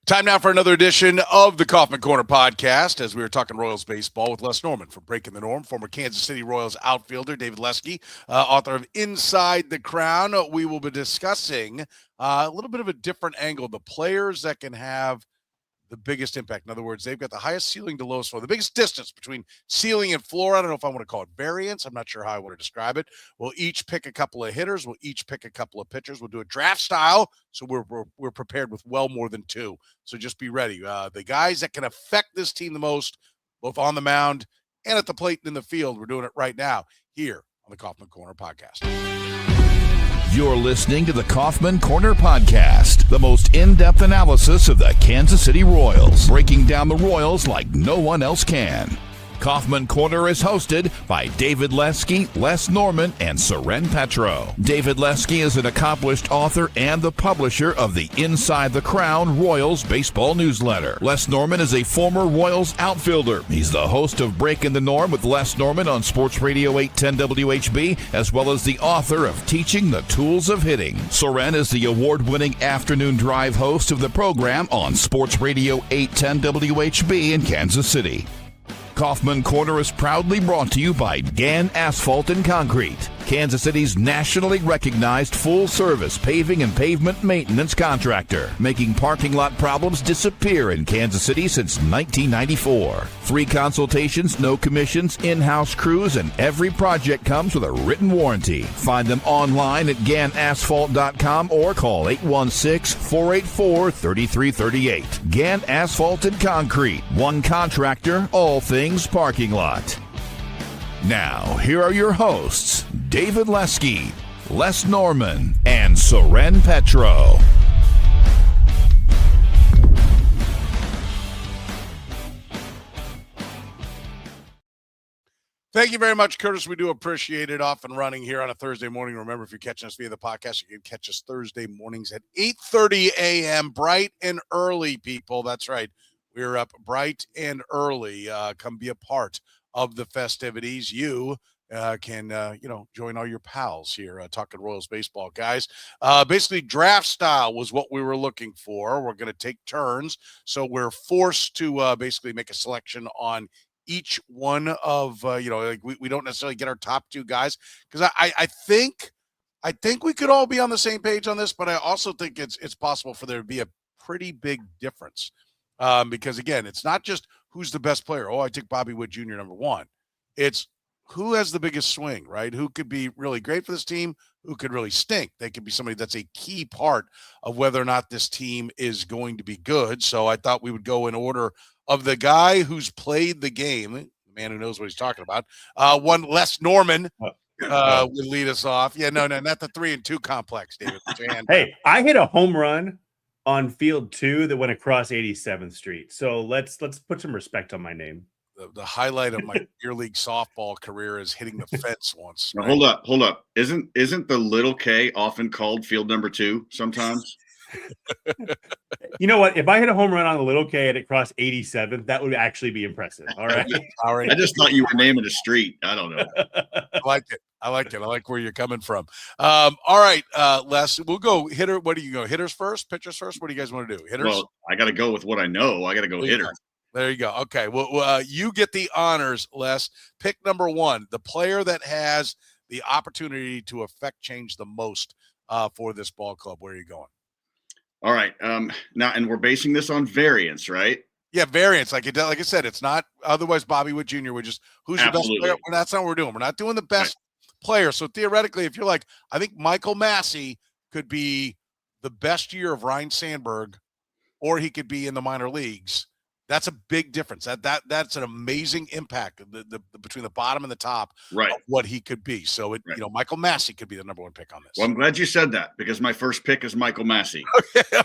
Time now for another edition of the Kaufman Corner podcast, as we were talking Royals baseball with Les Norman from Breaking the Norm, former Kansas City Royals outfielder David Lesky, author of Inside the Crown. We will be discussing a little bit of a different angle, the players that can have the biggest impact. In other words, they've got the highest ceiling to lowest floor, the biggest distance between ceiling and floor. I don't know if I want to call it variance. I'm not sure how I want to describe it. We'll each pick a couple of hitters. We'll each pick a couple of pitchers. We'll do a draft style, so we're prepared with well more than two. So just be ready. The guys that can affect this team the most, both on the mound and at the plate and in the field, we're doing it right now here on the Kaufman Corner podcast. You're listening to the Kaufman Corner Podcast, the most in-depth analysis of the Kansas City Royals, breaking down the Royals like no one else can. Kaufman Corner is hosted by David Lesky, Les Norman, and Soren Petro. David Lesky is an accomplished author and the publisher of the Inside the Crown Royals baseball newsletter. Les Norman is a former Royals outfielder. He's the host of Breaking the Norm with Les Norman on Sports Radio 810 WHB, as well as the author of Teaching the Tools of Hitting. Soren is the award-winning afternoon drive host of the program on Sports Radio 810 WHB in Kansas City. Kaufman Corner is proudly brought to you by Gann Asphalt and Concrete, Kansas City's nationally recognized full-service paving and pavement maintenance contractor, making parking lot problems disappear in Kansas City since 1994. Free consultations, no commissions, in-house crews, and every project comes with a written warranty. Find them online at GannAsphalt.com or call 816-484-3338. Gann Asphalt and Concrete, one contractor, all things parking lot. Now, here are your hosts, David Lesky, Les Norman, and Soren Petro. Thank you very much, Curtis. We do appreciate it. Off and running here on a Thursday morning. Remember, if you're catching us via the podcast, you can catch us Thursday mornings at 8:30 a.m. bright and early, people. That's right. We're up bright and early. Come be a part of the festivities. You can join all your pals here talking Royals baseball, guys. Basically, draft style was what we were looking for. We're going to take turns, so we're forced to basically make a selection on each one of we don't necessarily get our top two guys, because I think we could all be on the same page on this, but I also think it's possible for there to be a pretty big difference. Because, again, it's not just who's the best player. Oh, I took Bobby Witt Jr. number one. It's who has the biggest swing, right? Who could be really great for this team? Who could really stink? They could be somebody that's a key part of whether or not this team is going to be good. So I thought we would go in order of the guy who's played the game, the man who knows what he's talking about. One, Les Norman would lead us off. Yeah, no, not the 3 and 2 complex, David. Hey, I hit a home run on field 2 that went across 87th Street. So let's put some respect on my name. The highlight of my beer league softball career is hitting the fence once. Right? Now, hold up. Isn't the little K often called field number 2 sometimes? You know what? If I hit a home run on the little K and it crossed 87th, that would actually be impressive. All right. All right. I just thought you were naming a street. I don't know. I like it. I like where you're coming from. All right, Les, we'll go hitter. What do you go? Hitters first, pitchers first? What do you guys want to do? Hitters? Well, I got to go with what I know. I got to go hitter. There you go. Okay. Well, you get the honors, Les. Pick number 1, the player that has the opportunity to affect change the most for this ball club. Where are you going? All right. Now, and we're basing this on variance, right? Yeah, variance. Like I said, it's not otherwise Bobby Witt Jr. We're just who's Absolutely. The best player. That's not what we're doing. We're not doing the best player. So theoretically, if you're like, I think Michael Massie could be the best year of Ryan Sandberg, or he could be in the minor leagues. That's a big difference. That's an amazing impact the between the bottom and the top of what he could be. So Michael Massie could be the number 1 pick on this. Well, I'm glad you said that, because my first pick is Michael Massie.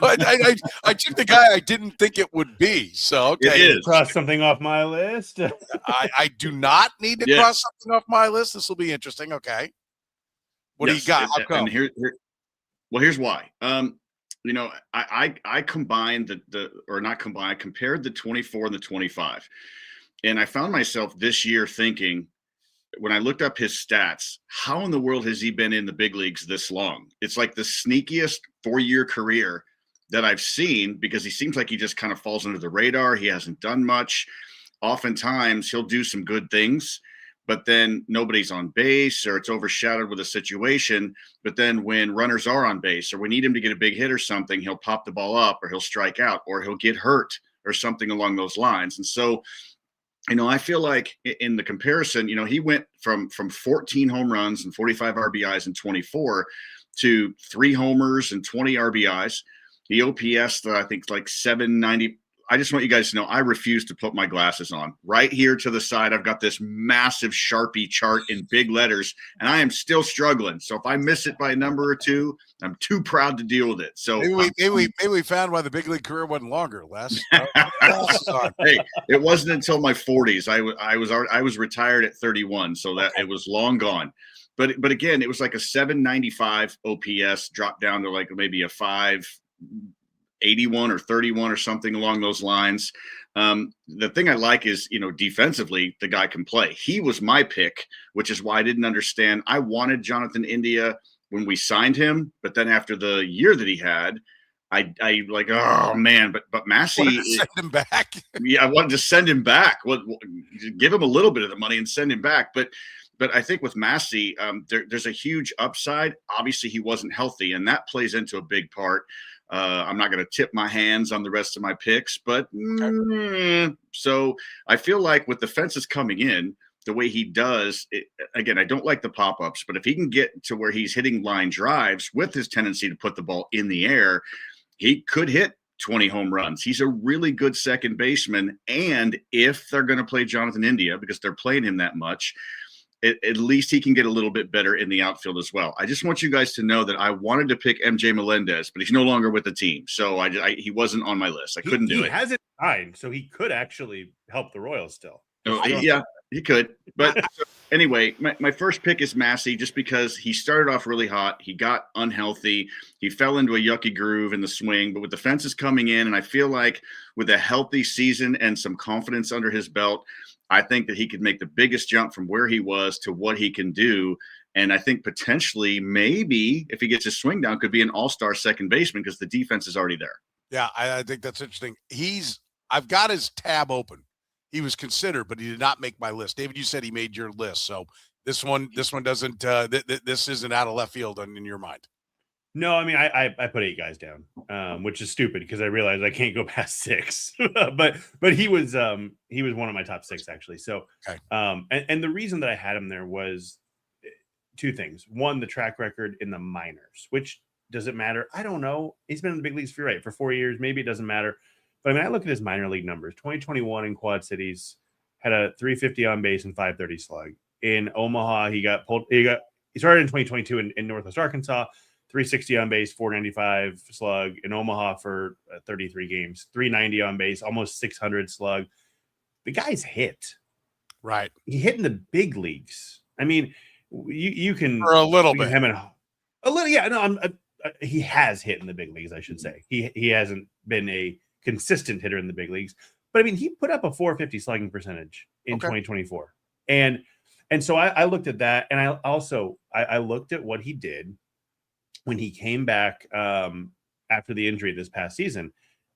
I took the guy I didn't think it would be. So okay, it is. Cross something off my list. I do not need to cross something off my list. This will be interesting. Okay, what do you got? How come? And here's why. I combined I compared the 24 and the 25. And I found myself this year thinking, when I looked up his stats, how in the world has he been in the big leagues this long? It's like the sneakiest 4-year career that I've seen, because he seems like he just kind of falls under the radar. He hasn't done much. Oftentimes he'll do some good things, but then nobody's on base or it's overshadowed with a situation. But then when runners are on base or we need him to get a big hit or something, he'll pop the ball up or he'll strike out or he'll get hurt or something along those lines. And so, I feel like in the comparison, he went from 14 home runs and 45 RBIs in 24 to 3 homers and 20 RBIs. The OPS, I think, like 790. I just want you guys to know I refuse to put my glasses on. Right here to the side, I've got this massive Sharpie chart in big letters, and I am still struggling. So if I miss it by a number or two, I'm too proud to deal with it. So maybe we found why the big league career wasn't longer, Les. Hey, it wasn't until my 40s. I was retired at 31, so that it was long gone. But again, it was like a 795 OPS, dropped down to like maybe a 581 or 31 or something along those lines. The thing I like is, defensively, the guy can play. He was my pick, which is why I didn't understand. I wanted Jonathan India when we signed him, but then after the year that he had, I like, oh man, but Massie, send him back. Yeah, I wanted to send him back. Give him a little bit of the money and send him back. But I think with Massie, there's a huge upside. Obviously, he wasn't healthy, and that plays into a big part. I'm not going to tip my hands on the rest of my picks, but so I feel like with the fences coming in the way he does, again, I don't like the pop-ups, but if he can get to where he's hitting line drives with his tendency to put the ball in the air, he could hit 20 home runs. He's a really good second baseman, and if they're going to play Jonathan India, because they're playing him that much, at least he can get a little bit better in the outfield as well. I just want you guys to know that I wanted to pick MJ Melendez, but he's no longer with the team. So he wasn't on my list. I couldn't do it. He hasn't signed, so he could actually help the Royals still. Yeah, he could. But anyway, my first pick is Massie, just because he started off really hot. He got unhealthy. He fell into a yucky groove in the swing. But with the fences coming in, and I feel like with a healthy season and some confidence under his belt, I think that he could make the biggest jump from where he was to what he can do. And I think potentially, maybe if he gets his swing down, could be an all-star second baseman because the defense is already there. Yeah, I think that's interesting. I've got his tab open. He was considered, but he did not make my list. David, you said he made your list. So this one doesn't, this isn't out of left field in your mind. No, I mean, I put 8 guys down, which is stupid because I realized I can't go past 6. but he was one of my top 6 actually. So, okay. And the reason that I had him there was 2 things. One, the track record in the minors, which does it matter? I don't know. He's been in the big leagues for 4 years. Maybe it doesn't matter. But I mean, I look at his minor league numbers. 2021 in Quad Cities had a 350 on base and 530 slug. In Omaha, he started in 2022 in Northwest Arkansas. 360 on base, 495 slug in Omaha for 33 games, 390 on base, almost 600 slug. The guy's hit. Right. He hit in the big leagues. I mean, you can for a little bit. Yeah. No, he has hit in the big leagues. I should say he hasn't been a consistent hitter in the big leagues, but I mean, he put up a 450 slugging percentage in 2024, and so I looked at that, and I looked at what he did when he came back after the injury this past season,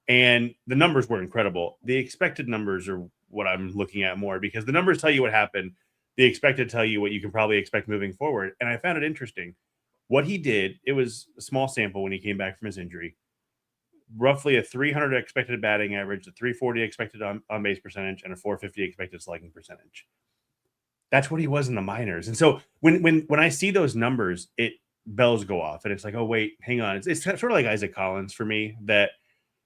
and the numbers were incredible. The expected numbers are what I'm looking at more because the numbers tell you what happened. The expected tell you what you can probably expect moving forward. And I found it interesting. What he did, it was a small sample when he came back from his injury, roughly a 300 expected batting average, a 340 expected on base percentage, and a 450 expected slugging percentage. That's what he was in the minors. And so when I see those numbers, bells go off and it's like, oh wait, hang on. It's sort of like Isaac Collins for me, that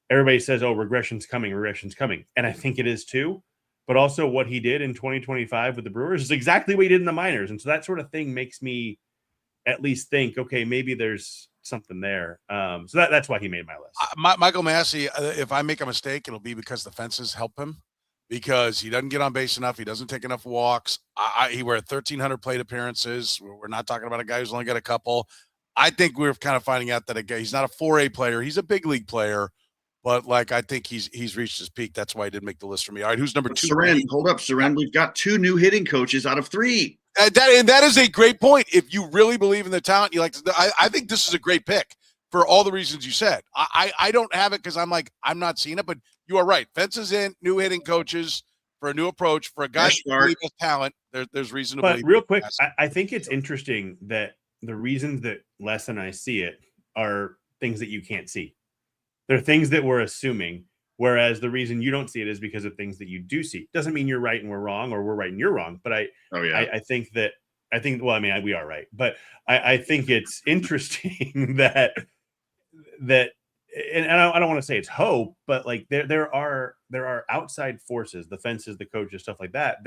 everybody says, oh, regression's coming. And I think it is too, but also what he did in 2025 with the Brewers is exactly what he did in the minors. And so that sort of thing makes me at least think, okay, maybe there's something there. So that's why he made my list. Michael Massie, if I make a mistake, it'll be because the fences help him, because he doesn't get on base enough. He doesn't take enough walks. He were at 1,300 plate appearances. We're not talking about a guy who's only got a couple. I think we're kind of finding out that he's not a 4A player. He's a big league player, but I think he's reached his peak. That's why he didn't make the list for me. All right, who's number 2? Soren, hold up, Soren. We've got 2 new hitting coaches out of 3. And that is a great point. If you really believe in the talent, I think this is a great pick. for all the reasons you said. I don't have it because I'm not seeing it, but you are right. Fences in, new hitting coaches for a new approach for a guy with talent. There's reason to believe. But real quick, I think it's interesting that the reasons that Les and I see it are things that you can't see. They're things that we're assuming, whereas the reason you don't see it is because of things that you do see. Doesn't mean you're right and we're wrong, or we're right and you're wrong. But I think well, I mean, we are right, but I think it's interesting that and I don't want to say it's hope, but like there are outside forces, the fences, the coaches, stuff like that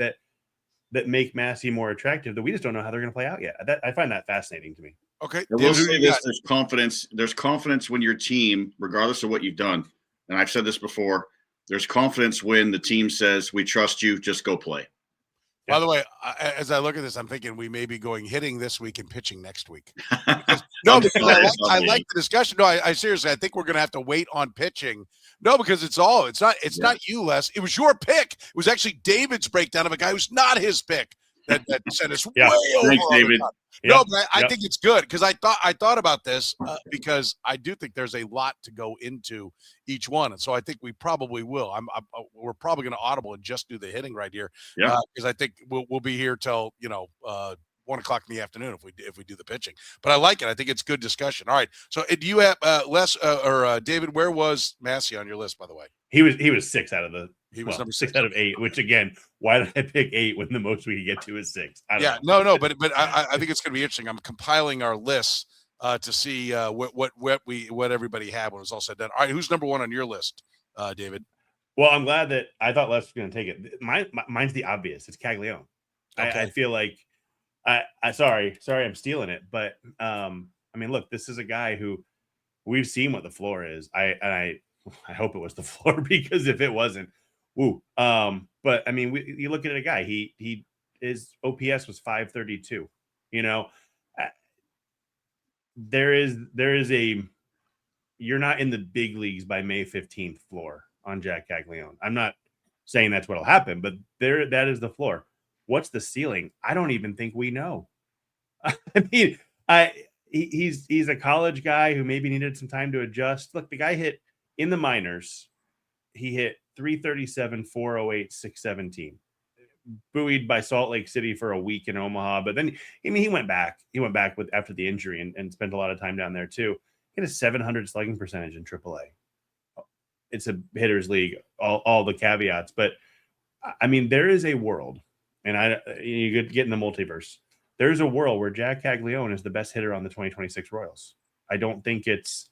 make Massie more attractive that we just don't know how they're going to play out yet. I find that fascinating to me. Okay. I will say this, there's confidence. There's confidence when your team, regardless of what you've done, and I've said this before, there's confidence when the team says, we trust you, just go play. By the way, as I look at this, I'm thinking we may be going hitting this week and pitching next week. Because I like the discussion. No, I seriously, I think we're going to have to wait on pitching. No, because it's not you, Les. It was your pick. It was actually David's breakdown of a guy who's not his pick that sent us way over. Thanks, David. No, but I think it's good because I thought about this because I do think there's a lot to go into each one, and so I think we probably will. We're probably going to audible and just do the hitting right here, because I think we'll be here till 1 o'clock in the afternoon if we do the pitching. But I like it. I think it's good discussion. All right. So do you have Les or David? Where was Massie on your list? By the way, he was 6 out of the. He was number 6 out of 8. Which again, why did I pick 8 when the most we could get to is 6? I don't know. No. But I think it's going to be interesting. I'm compiling our lists to see what everybody had when it was all said and done. All right. Who's number 1 on your list, David? Well, I'm glad that I thought Les was going to take it. Mine's the obvious. It's Kagleion. Okay. I feel like. Sorry, I'm stealing it, but I mean, look, this is a guy who we've seen what the floor is. I hope it was the floor because if it wasn't, woo. But I mean, you look at a guy. His OPS was 532. There is a you're not in the big leagues by May 15th floor on Jac Caglianone. I'm not saying that's what'll happen, but that is the floor. What's the ceiling? I don't even think we know. I mean, he's a college guy who maybe needed some time to adjust. Look, the guy hit in the minors. He hit 337, 408, 617. Buoyed by Salt Lake City for a week in Omaha, but then he went back. He went back after the injury and spent a lot of time down there too. He had a 700 slugging percentage in AAA. It's a hitters league, all the caveats, but I mean, there is a world. And you get in the multiverse. There's a world where Jac Caglianone is the best hitter on the 2026 Royals. I don't think it's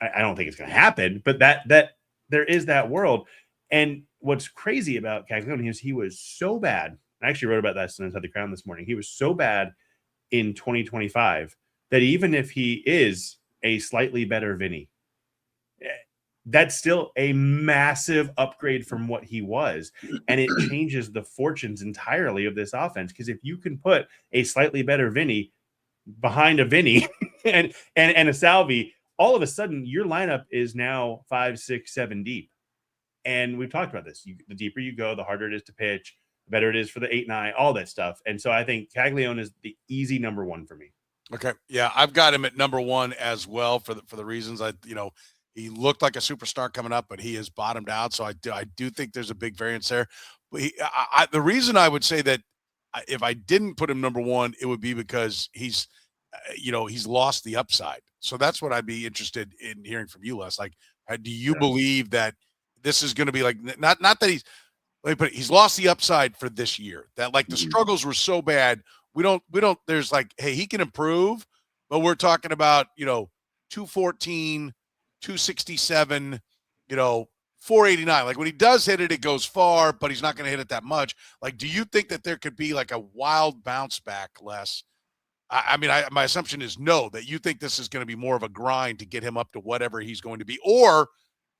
going to happen, but that there is that world. And what's crazy about Caglianone is he was so bad. I actually wrote about that Inside the Crown this morning. He was so bad in 2025 that even if he is a slightly better Vinny, that's still a massive upgrade from what he was. And it changes the fortunes entirely of this offense. Because if you can put a slightly better Vinny behind a Vinny and a Salvy, all of a sudden your lineup is now 5, 6, 7 deep. And we've talked about this. The deeper you go, the harder it is to pitch, the better it is for the 8, 9, all that stuff. And so I think Kagleion is the easy number 1 for me. Okay. Yeah, I've got him at number 1 as well for the reasons he looked like a superstar coming up, but he has bottomed out. So I do think there's a big variance there. But the reason I would say that if I didn't put him number 1, it would be because he's lost the upside. So that's what I'd be interested in hearing from you, Les. Like, do you believe that this is going to be like, not that he's lost the upside for this year, that like the struggles were so bad. We don't, there's like, hey, he can improve, but we're talking about, 214, 267, 489. Like when he does hit it, it goes far, but he's not going to hit it that much. Like, do you think that there could be like a wild bounce back, Les? I mean, my assumption is no, that you think this is going to be more of a grind to get him up to whatever he's going to be, or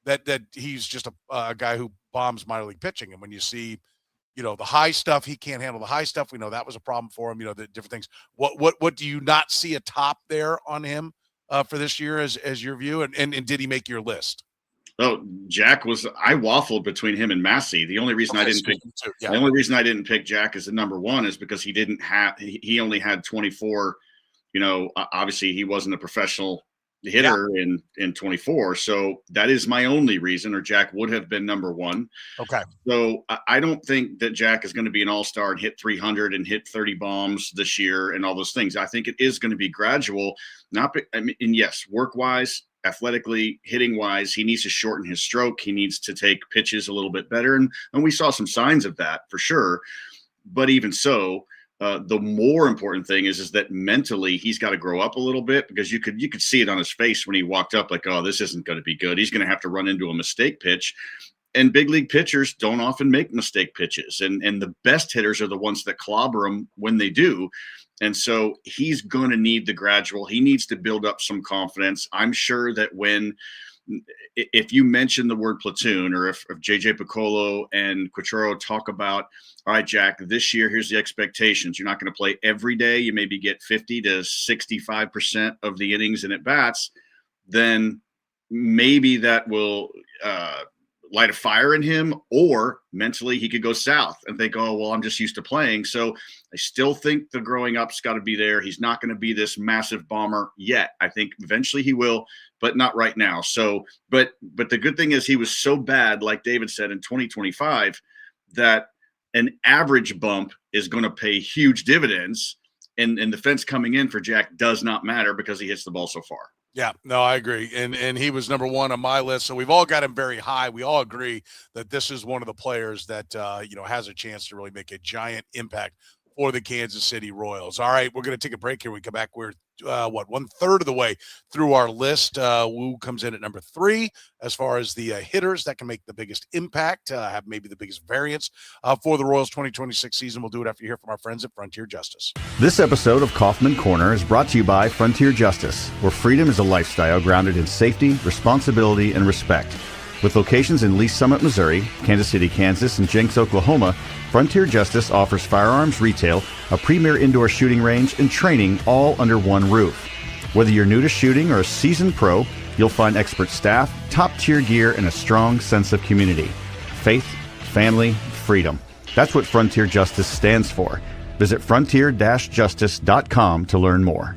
that he's just a guy who bombs minor league pitching. And when you see, the high stuff, he can't handle the high stuff. We know that was a problem for him, the different things. What do you not see a top there on him for this year as your view? And did he make your list? Oh, Jack I waffled between him and Massie. The only reason I didn't pick Jack as the number 1 is because he only had 24. Obviously he wasn't a professional hitter in 24. So that is my only reason, or Jack would have been number one. Okay. So I don't think that Jack is going to be an all-star and hit 300 and hit 30 bombs this year and all those things. I think it is going to be gradual. And yes, work-wise, athletically, hitting-wise, he needs to shorten his stroke. He needs to take pitches a little bit better. And we saw some signs of that for sure. But even so, the more important thing is that mentally he's got to grow up a little bit, because you could see it on his face when he walked up, like, oh, this isn't going to be good. He's going to have to run into a mistake pitch. And big league pitchers don't often make mistake pitches. And the best hitters are the ones that clobber them when they do. And so he's going to need the gradual. He needs to build up some confidence. I'm sure that if you mention the word platoon, or if JJ Piccolo and Quatraro talk about, all right, Jack, this year, here's the expectations. You're not going to play every day. You maybe get 50 to 65% of the innings and at bats. Then maybe that will light a fire in him, or mentally he could go south and think, oh, well, I'm just used to playing. So I still think the growing up's got to be there. He's not going to be this massive bomber yet. I think eventually he will, but not right now. So, but the good thing is he was so bad, like David said, in 2025, that an average bump is going to pay huge dividends. And the fence coming in for Jack does not matter, because he hits the ball so far. Yeah, no, I agree. And he was number one on my list. So we've all got him very high. We all agree that this is one of the players that, has a chance to really make a giant impact for the Kansas City Royals. All right, we're going to take a break here. We come back. We're, 1/3 of the way through our list. Wu comes in at number 3 as far as the hitters that can make the biggest impact, have maybe the biggest variance for the Royals 2026 season. We'll do it after you hear from our friends at Frontier Justice. This episode of Kaufman Corner is brought to you by Frontier Justice, where freedom is a lifestyle grounded in safety, responsibility, and respect. With locations in Lee Summit, Missouri, Kansas City, Kansas, and Jenks, Oklahoma, Frontier Justice offers firearms retail, a premier indoor shooting range, and training all under one roof. Whether you're new to shooting or a seasoned pro, you'll find expert staff, top-tier gear, and a strong sense of community. Faith, family, freedom. That's what Frontier Justice stands for. Visit frontier-justice.com to learn more.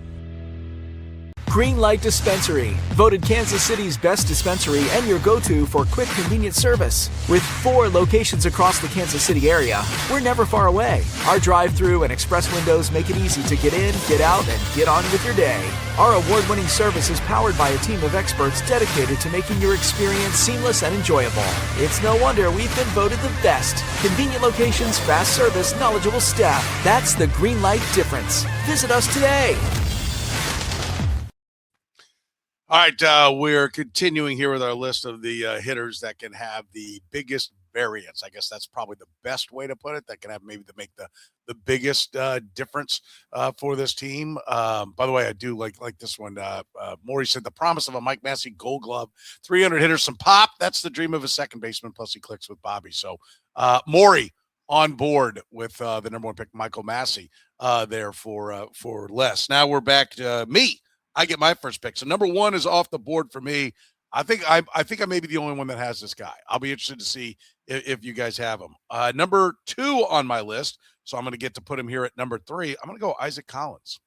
Green Light Dispensary, voted Kansas City's best dispensary and your go-to for quick, convenient service. With 4 locations across the Kansas City area, we're never far away. Our drive-through and express windows make it easy to get in, get out, and get on with your day. Our award-winning service is powered by a team of experts dedicated to making your experience seamless and enjoyable. It's no wonder we've been voted the best. Convenient locations, fast service, knowledgeable staff. That's the Green Light difference. Visit us today. All right, we're continuing here with our list of the hitters that can have the biggest variance. I guess that's probably the best way to put it. That can have maybe to make the biggest difference for this team. By the way, I do like this one. Maury said the promise of a Mike Massie Gold Glove, 300 hitters, some pop. That's the dream of a second baseman. Plus he clicks with Bobby. So Maury on board with the number 1 pick, Michael Massie, there for Les. Now we're back to me. I get my first pick. So number 1 is off the board for me. I think I may be the only one that has this guy. I'll be interested to see if you guys have him. Number 2 on my list, so I'm going to get to put him here at number 3. I'm going to go Isaac Collins.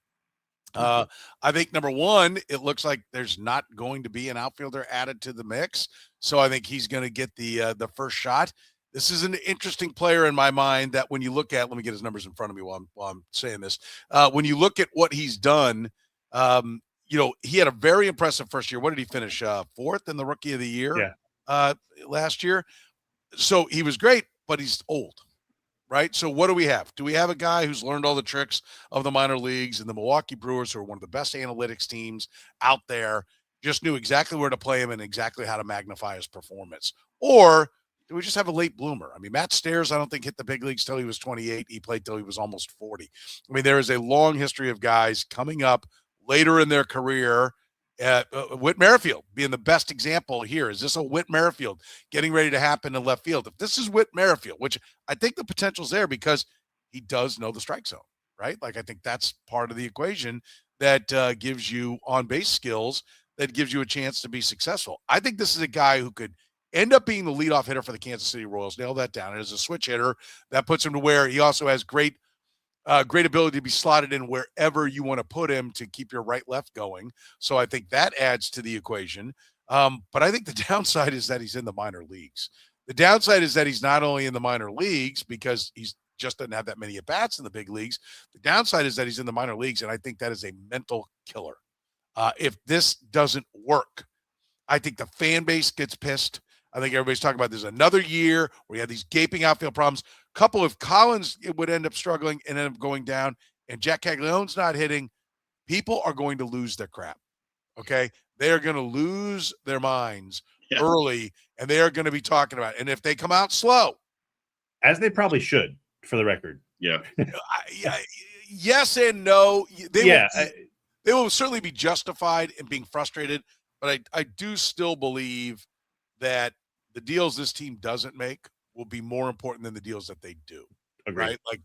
I think number 1, it looks like there's not going to be an outfielder added to the mix, so I think he's going to get the first shot. This is an interesting player in my mind that when you look at, let me get his numbers in front of me while I'm saying this. When you look at what he's done, he had a very impressive first year. What did he finish? 4th in the Rookie of the Year last year. So he was great, but he's old, right? So what do we have? Do we have a guy who's learned all the tricks of the minor leagues, and the Milwaukee Brewers, who are one of the best analytics teams out there, just knew exactly where to play him and exactly how to magnify his performance? Or do we just have a late bloomer? I mean, Matt Stairs, I don't think hit the big leagues till he was 28. He played till he was almost 40. I mean, there is a long history of guys coming up later in their career. Whit Merrifield being the best example here. Is this a Whit Merrifield getting ready to happen in left field? If this is Whit Merrifield, which I think the potential's there because he does know the strike zone, right? Like, I think that's part of the equation that gives you on-base skills, that gives you a chance to be successful. I think this is a guy who could end up being the leadoff hitter for the Kansas City Royals. Nail that down. And as a switch hitter, that puts him to where he also has great Great ability to be slotted in wherever you want to put him to keep your right-left going. So I think that adds to the equation. But I think the downside is that he's in the minor leagues. The downside is that he's not only in the minor leagues because he's just doesn't have that many at-bats in the big leagues. The downside is that he's in the minor leagues, and I think that is a mental killer. If this doesn't work, I think the fan base gets pissed. I think everybody's talking about there's another year where you have these gaping outfield problems. Couple of Collins would end up struggling and end up going down, and Jac Caglianone's not hitting. People are going to lose their crap. Okay, they are going to lose their minds early, and they are going to be talking about it. And if they come out slow, as they probably should, for the record, yes and no. They will certainly be justified in being frustrated, but I do still believe that the deals this team doesn't make will be more important than the deals that they do. Agreed. Right? Like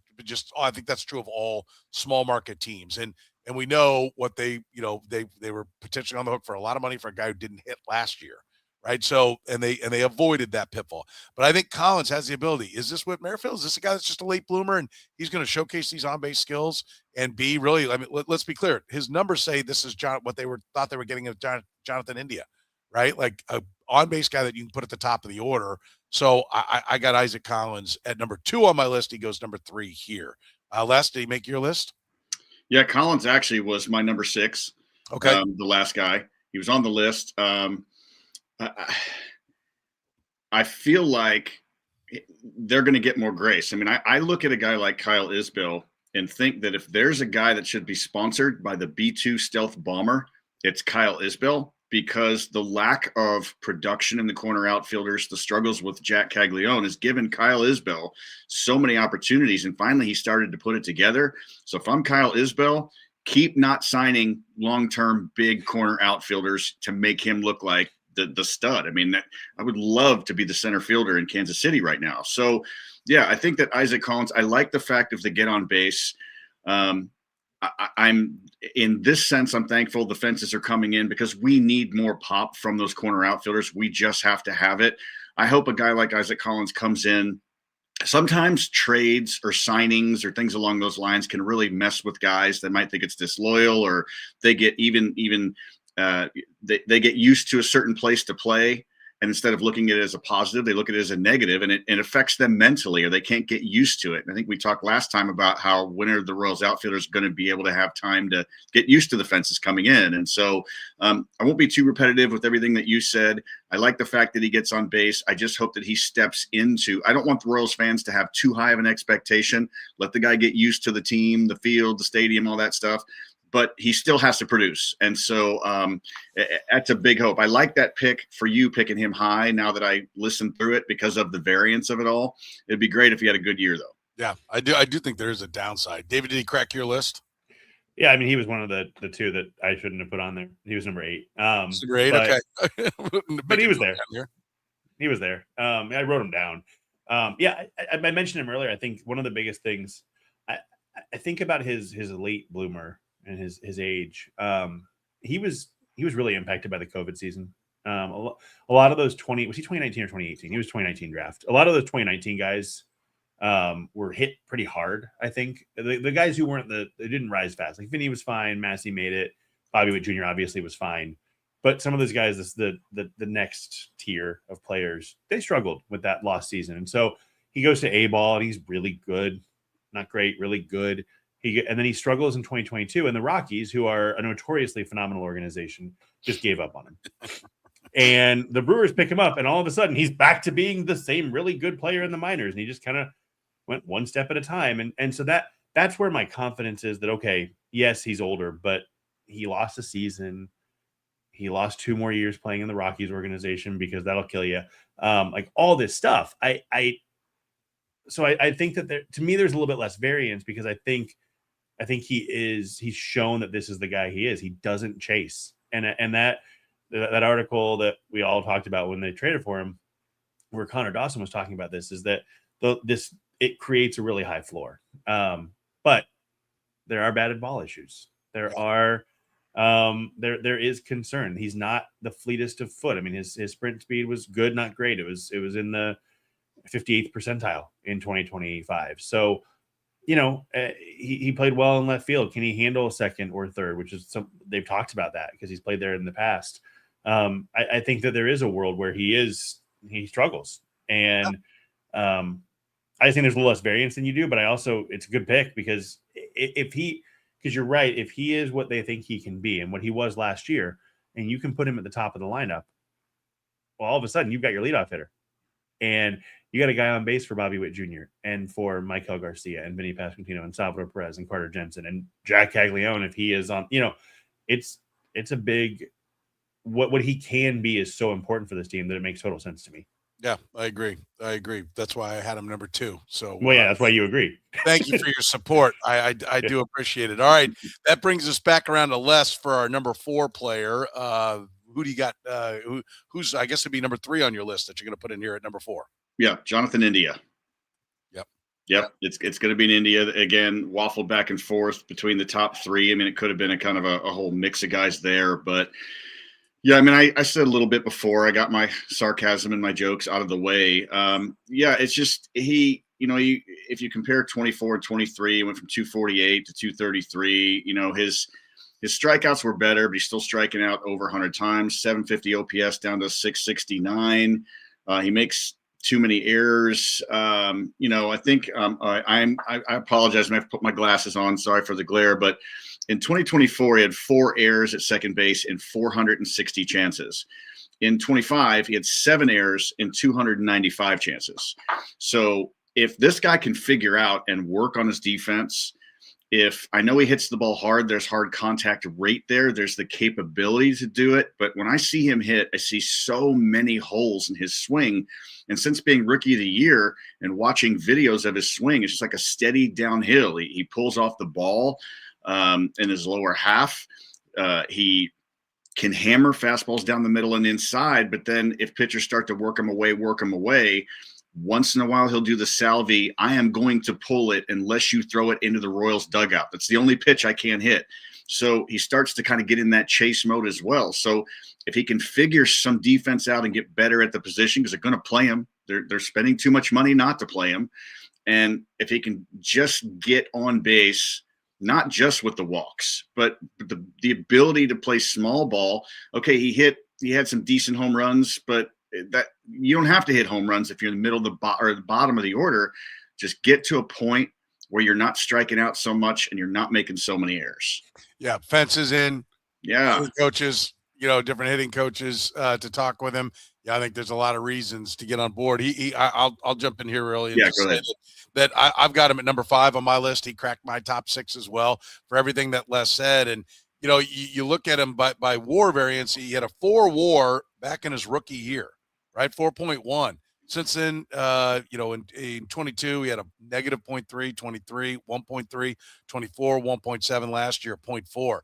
I think that's true of all small market teams. And we know what they were potentially on the hook for a lot of money for a guy who didn't hit last year. Right. So, and they avoided that pitfall. But I think Collins has the ability. Is this Whit Merrifield? Is this a guy that's just a late bloomer and he's going to showcase these on-base skills and be really, I mean, let's be clear. His numbers say this is what they thought they were getting of Jonathan India, right? Like a on-base guy that you can put at the top of the order. So I got Isaac Collins at number 2 on my list. He goes number 3 here. Les, did he make your list? Yeah, Collins actually was my number 6. Okay. The last guy. He was on the list. I feel like they're going to get more grace. I mean, I look at a guy like Kyle Isbell and think that if there's a guy that should be sponsored by the B2 stealth bomber, it's Kyle Isbell, because the lack of production in the corner outfielders, the struggles with Jac Caglianone has given Kyle Isbell so many opportunities. And finally, he started to put it together. So if I'm Kyle Isbell, keep not signing long-term big corner outfielders to make him look like the stud. I mean, I would love to be the center fielder in Kansas City right now. So, yeah, I think that Isaac Collins, I like the fact if they get on base. I'm in this sense, I'm thankful the fences are coming in because we need more pop from those corner outfielders. We just have to have it. I hope a guy like Isaac Collins comes in. Sometimes trades or signings or things along those lines can really mess with guys that might think it's disloyal, or they get they get used to a certain place to play. And instead of looking at it as a positive, they look at it as a negative, and it affects them mentally, or they can't get used to it. And I think we talked last time about how when are the Royals outfielders going to be able to have time to get used to the fences coming in. And so I won't be too repetitive with everything that you said. I like the fact that he gets on base. I just hope that he steps into – I don't want the Royals fans to have too high of an expectation. Let the guy get used to the team, the field, the stadium, all that stuff. But he still has to produce. And so that's a big hope. I like that pick for you, picking him high now that I listened through it because of the variance of it all. It'd be great if he had a good year, though. Yeah, I do think there is a downside. David, did he crack your list? Yeah, I mean, he was one of the 2 that I shouldn't have put on there. He was number 8. Great, okay. But he was there. He was there. I wrote him down. I mentioned him earlier. I think one of the biggest things, I think about his late bloomer and his age. He was really impacted by the COVID season. A lot of those was he 2019 or 2018? He was 2019 draft. A lot of those 2019 guys were hit pretty hard. I think the guys who weren't they didn't rise fast. Like Vinny was fine. Massie made it. Bobby Witt Jr. obviously was fine. But some of those guys, the next tier of players, they struggled with that lost season. And so he goes to A-ball and he's really good. Not great, really good. And then he struggles in 2022, and the Rockies, who are a notoriously phenomenal organization, just gave up on him. And the Brewers pick him up, and all of a sudden he's back to being the same really good player in the minors, and he just kind of went one step at a time. And so that's where my confidence is that, okay, yes, he's older, but he lost a season. He lost 2 more years playing in the Rockies organization because that'll kill you. Like all this stuff. I think that to me, there's a little bit less variance because I think he's shown that this is the guy he is. He doesn't chase. And that article that we all talked about when they traded for him, where Connor Dawson was talking about this, is that it creates a really high floor. But there are batted ball issues. There is concern. He's not the fleetest of foot. I mean, his sprint speed was good, not great. It was in the 58th percentile in 2025. So he played well in left field. Can he handle a second or third, which is they've talked about that because he's played there in the past. I think that there is a world where he struggles. And I just think there's a little less variance than you do, but it's a good pick because because you're right, if he is what they think he can be and what he was last year, and you can put him at the top of the lineup, well, all of a sudden you've got your leadoff hitter. And you got a guy on base for Bobby Witt Jr. and for Michael Garcia and Vinny Pasquantino and Salvador Perez and Carter Jensen and Jac Caglianone. If he is on, it's a big, what he can be is so important for this team that it makes total sense to me. Yeah, I agree. That's why I had him number 2. So, that's why you agree. Thank you for your support. I do appreciate it. All right. That brings us back around to Les for our number 4 player. Who do you got? Who's, I guess, would be number 3 on your list that you're going to put in here at number 4? Yeah, Jonathan India. Yep. It's going to be in India again. Waffled back and forth between the top 3. I mean, it could have been a kind of a whole mix of guys there, but yeah, I mean, I said a little bit before. I got my sarcasm and my jokes out of the way. It's just if you compare 24 and 23, he went from 248 to 233. His strikeouts were better, but he's still striking out over 100 times. 750 OPS down to 669. He makes too many errors. I think I apologize. I have to put my glasses on. Sorry for the glare, but in 2024, he had 4 errors at second base in 460 chances. In 25, he had 7 errors in 295 chances. So if this guy can figure out and work on his defense, if I know he hits the ball hard, there's hard contact rate there. There's the capability to do it. But when I see him hit, I see so many holes in his swing. And since being rookie of the year and watching videos of his swing, it's just like a steady downhill. He pulls off the ball in his lower half. He can hammer fastballs down the middle and inside. But then if pitchers start to work him away, once in a while, he'll do the Salvy. I am going to pull it unless you throw it into the Royals dugout. That's the only pitch I can't hit. So he starts to kind of get in that chase mode as well. So if he can figure some defense out and get better at the position, because they're going to play him, they're spending too much money not to play him. And if he can just get on base, not just with the walks, but the ability to play small ball. Okay, he had some decent home runs, but that you don't have to hit home runs if you're in the middle of the bottom of the order. Just get to a point where you're not striking out so much and you're not making so many errors. Yeah, fences in. Yeah, coaches, different hitting coaches to talk with him. Yeah, I think there's a lot of reasons to get on board. I'll jump in here early and just say that I've got him at number 5 on my list. He cracked my top 6 as well for everything that Les said. And you look at him by WAR variance. He had a 4 WAR back in his rookie year. Right, 4.1. Since then, in 22, he had a negative 0.3, 23, 1.3, 24, 1.7 last year, 0.4.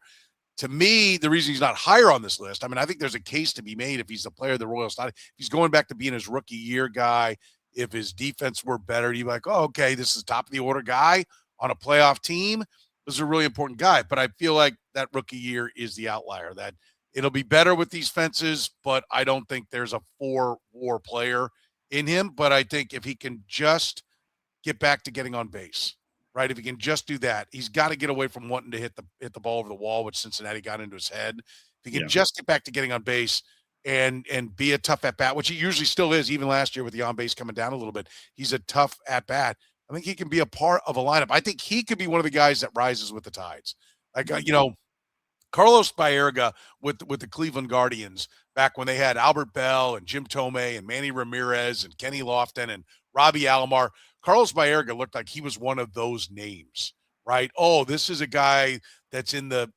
To me, the reason he's not higher on this list, I mean, I think there's a case to be made if he's the player of the Royals. If he's going back to being his rookie year guy, if his defense were better, you'd be like, oh, okay, this is top of the order guy on a playoff team. This is a really important guy. But I feel like that rookie year is the outlier, that it'll be better with these fences, but I don't think there's a 4 WAR player in him. But I think if he can just get back to getting on base, right? If he can just do that, he's got to get away from wanting to hit the ball over the wall, which Cincinnati got into his head. If he can just get back to getting on base and be a tough at bat, which he usually still is, even last year with the on base coming down a little bit, he's a tough at bat. I think he can be a part of a lineup. I think he could be one of the guys that rises with the tides. Like, Carlos Baerga with the Cleveland Guardians back when they had Albert Bell and Jim Tomei and Manny Ramirez and Kenny Lofton and Robbie Alomar. Carlos Baerga looked like he was one of those names, right? Oh, this is a guy that's in a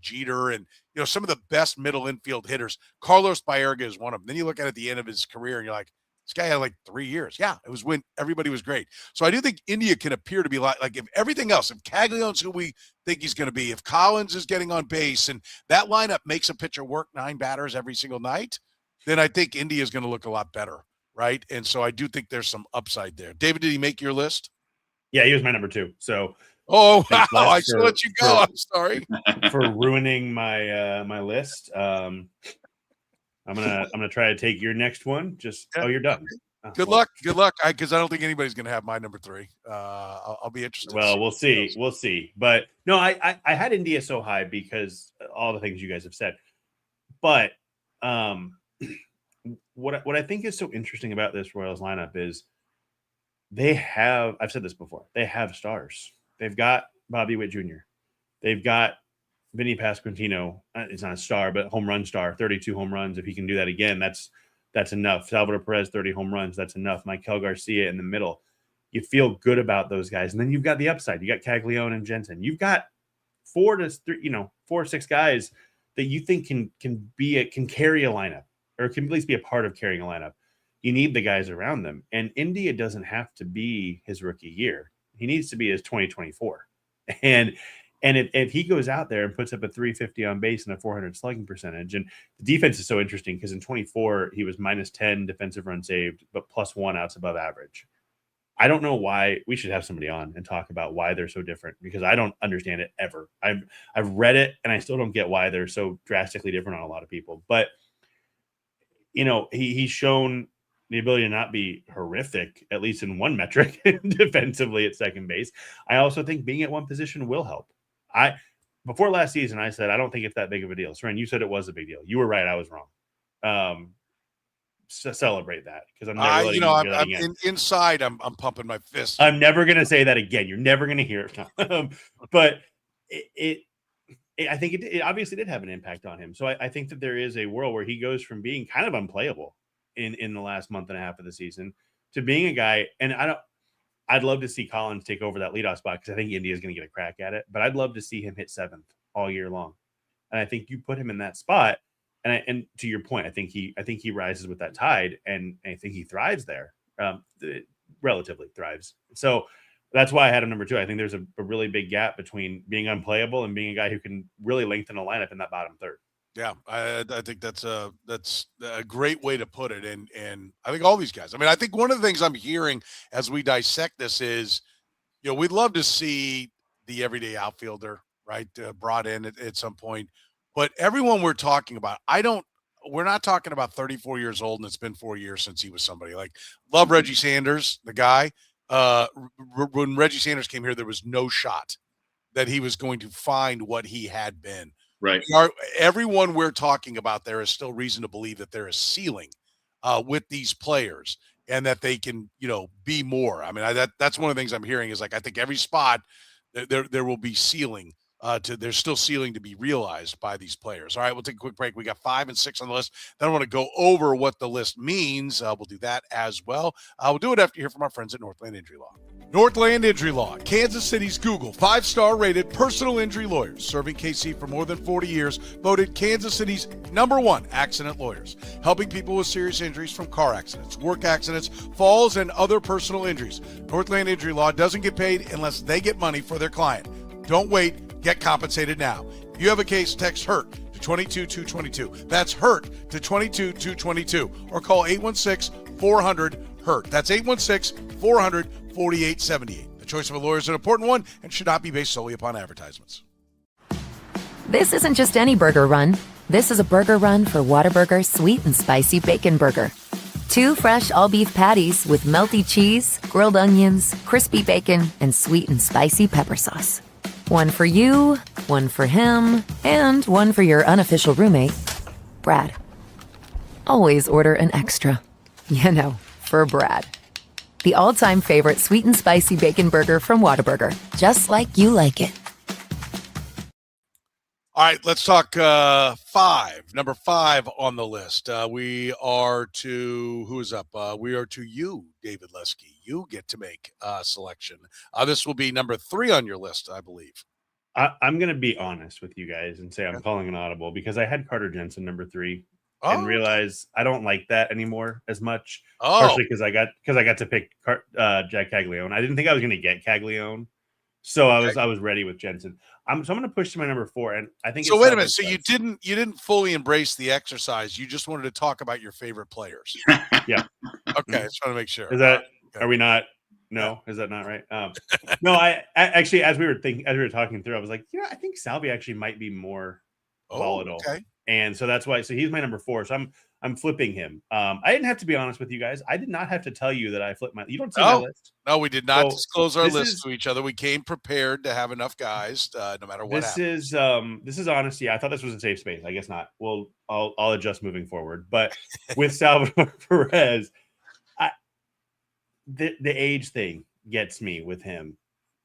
Jeter and, some of the best middle infield hitters. Carlos Baerga is one of them. Then you look at the end of his career and you're like, this guy had like 3 years. Yeah, it was when everybody was great. So I do think India can appear to be like if everything else, if Caglion's who we think he's going to be, if Collins is getting on base and that lineup makes a pitcher work 9 batters every single night, then I think India is going to look a lot better, right? And so I do think there's some upside there. David, did he make your list? Yeah, he was my number 2. So wow, I should let you go. I'm sorry for ruining my list. I'm gonna try to take your next one. You're done. Good luck. Good luck. Because I don't think anybody's going to have my number 3. I'll be interested. Well, we'll see. We'll see. But no, I had India so high because all the things you guys have said. But what I think is so interesting about this Royals lineup is they have, I've said this before, they have stars. They've got Bobby Witt Jr. They've got Vinny Pasquantino. It's not a star, but home run star, 32 home runs. If he can do that again, that's enough. Salvador Perez, 30 home runs. That's enough. Michael Garcia in the middle. You feel good about those guys. And then you've got the upside. You got Kagleion and Jensen. You've got 4 or 6 guys that you think can carry a lineup, or can at least be a part of carrying a lineup. You need the guys around them. And India doesn't have to be his rookie year. He needs to be his 2024. And if he goes out there and puts up a 350 on base and a 400 slugging percentage, and the defense is so interesting because in 24, he was -10 defensive run saved, but +1 outs above average. I don't know why. We should have somebody on and talk about why they're so different, because I don't understand it ever. I've read it and I still don't get why they're so drastically different on a lot of people. But, he's shown the ability to not be horrific, at least in one metric, defensively at second base. I also think being at one position will help. Before last season, I said I don't think it's that big of a deal. Soren, you said it was a big deal. You were right. I was wrong. Celebrate that, because I'm never inside. I'm pumping my fist. I'm never going to say that again. You're never going to hear it. But I think it obviously did have an impact on him. So I think that there is a world where he goes from being kind of unplayable in the last month and a half of the season to being a guy. And I'd love to see Collins take over that leadoff spot, because I think India is going to get a crack at it. But I'd love to see him hit 7th all year long. And I think you put him in that spot. And to your point, I think he rises with that tide, and I think he thrives there. Relatively thrives. So that's why I had him number 2. I think there's a really big gap between being unplayable and being a guy who can really lengthen a lineup in that bottom third. Yeah, I think that's a great way to put it. And I think all these guys. I mean, I think one of the things I'm hearing as we dissect this is, we'd love to see the everyday outfielder, right, brought in at some point. But everyone we're talking about, we're not talking about 34 years old and it's been 4 years since he was somebody. Like, love Reggie Sanders, the guy. When Reggie Sanders came here, there was no shot that he was going to find what he had been. Right. Everyone we're talking about, there is still reason to believe that there is ceiling with these players, and that they can, be more. I mean, that's one of the things I'm hearing is, like, I think every spot there will be ceiling. There's still ceiling to be realized by these players. All right, we'll take a quick break. We got 5 and 6 on the list. Then I want to go over what the list means. We'll do that as well. We'll do it after you hear from our friends at Northland Injury Law. Northland Injury Law, Kansas City's Google 5-star rated personal injury lawyers, serving KC for more than 40 years, voted Kansas City's #1 accident lawyers, helping people with serious injuries from car accidents, work accidents, falls, and other personal injuries. Northland Injury Law doesn't get paid unless they get money for their client. Don't wait. Get compensated now. If you have a case, text HURT to 22222. That's HURT to 22222. Or call 816-400-HURT. That's 816-400-4878. The choice of a lawyer is an important one and should not be based solely upon advertisements. This isn't just any burger run. This is a burger run for Whataburger Sweet and Spicy Bacon Burger. 2 fresh all-beef patties with melty cheese, grilled onions, crispy bacon, and sweet and spicy pepper sauce. One for you, one for him, and one for your unofficial roommate, Brad. Always order an extra. For Brad. The all-time favorite sweet and spicy bacon burger from Whataburger. Just like you like it. All right, let's talk 5. Number 5 on the list. We are to, who is up? We are to you, David Lesky. You get to make a selection. This will be number 3 on your list, I believe. I'm going to be honest with you guys and say I'm calling an audible, because I had Carter Jensen number 3 and realize I don't like that anymore as much. Partially because I got to pick Jac Caglianone. I didn't think I was going to get Kagleion. So I was ready with Jensen. I'm going to push to my number 4, and I think. So wait a minute. So you didn't fully embrace the exercise. You just wanted to talk about your favorite players. Yeah. Okay, just want to make sure. Is that? Okay. Are we not? No, is that not right? No. I actually, as we were talking through, I was like, I think Salvy actually might be more volatile. Okay. And so that's why. So he's my number 4. So I'm flipping him. I didn't have to be honest with you guys. I did not have to tell you that I flipped you don't see my list. No, we did not So, disclose our list to each other. We came prepared to have enough guys, no matter what happens. This is honesty. I thought this was a safe space. I guess not. Well, I'll adjust moving forward. But with Salvador Perez, the age thing gets me with him.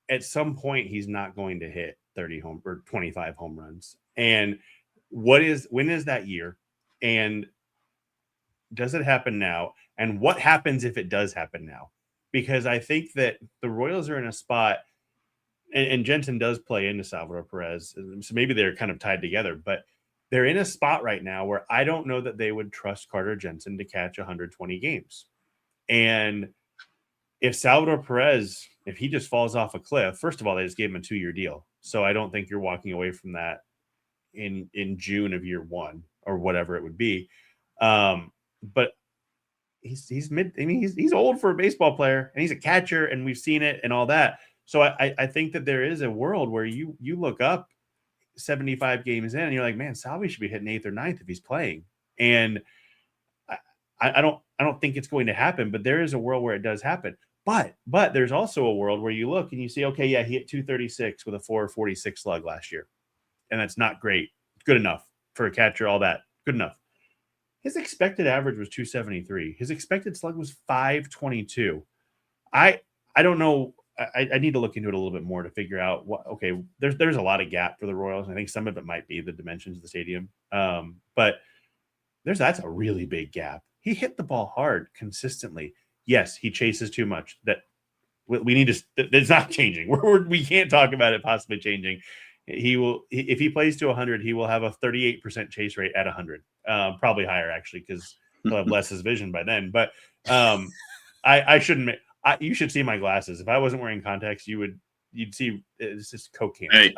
At some point, he's not going to hit 30 or 25 home runs. And when is that year? And does it happen now? And what happens if it does happen now? Because I think that the Royals are in a spot, and Jensen does play into Salvador Perez, so maybe they're kind of tied together, but they're in a spot right now where I don't know that they would trust Carter Jensen to catch 120 games. And if Salvador Perez, if he just falls off a cliff, first of all, they just gave him a 2-year deal. So I don't think you're walking away from that in June of year 1 or whatever it would be. But he's mid. I mean, he's old for a baseball player, and he's a catcher, and we've seen it and all that. So I think that there is a world where you look up 75 games in, and you're like, man, Salvy should be hitting 8th or 9th if he's playing. And I don't think it's going to happen, but there is a world where it does happen. But there's also a world where you look and you see, okay, yeah, he hit 236 with a 446 slug last year, and that's not great. Good enough for a catcher, all that. Good enough. His expected average was 273. His expected slug was 522. I don't know. I need to look into it a little bit more to figure out what. Okay, there's a lot of gap for the Royals. I think some of it might be the dimensions of the stadium, but that's a really big gap. He hit the ball hard consistently. Yes, he chases too much. That we need to. It's not changing. We can't talk about it possibly changing. He will, if he plays to 100, he will have a 38% chase rate at 100. Probably higher actually, because he'll have less vision by then. But I shouldn't. You should see my glasses. If I wasn't wearing contacts, you'd see it's just cocaine. Hey,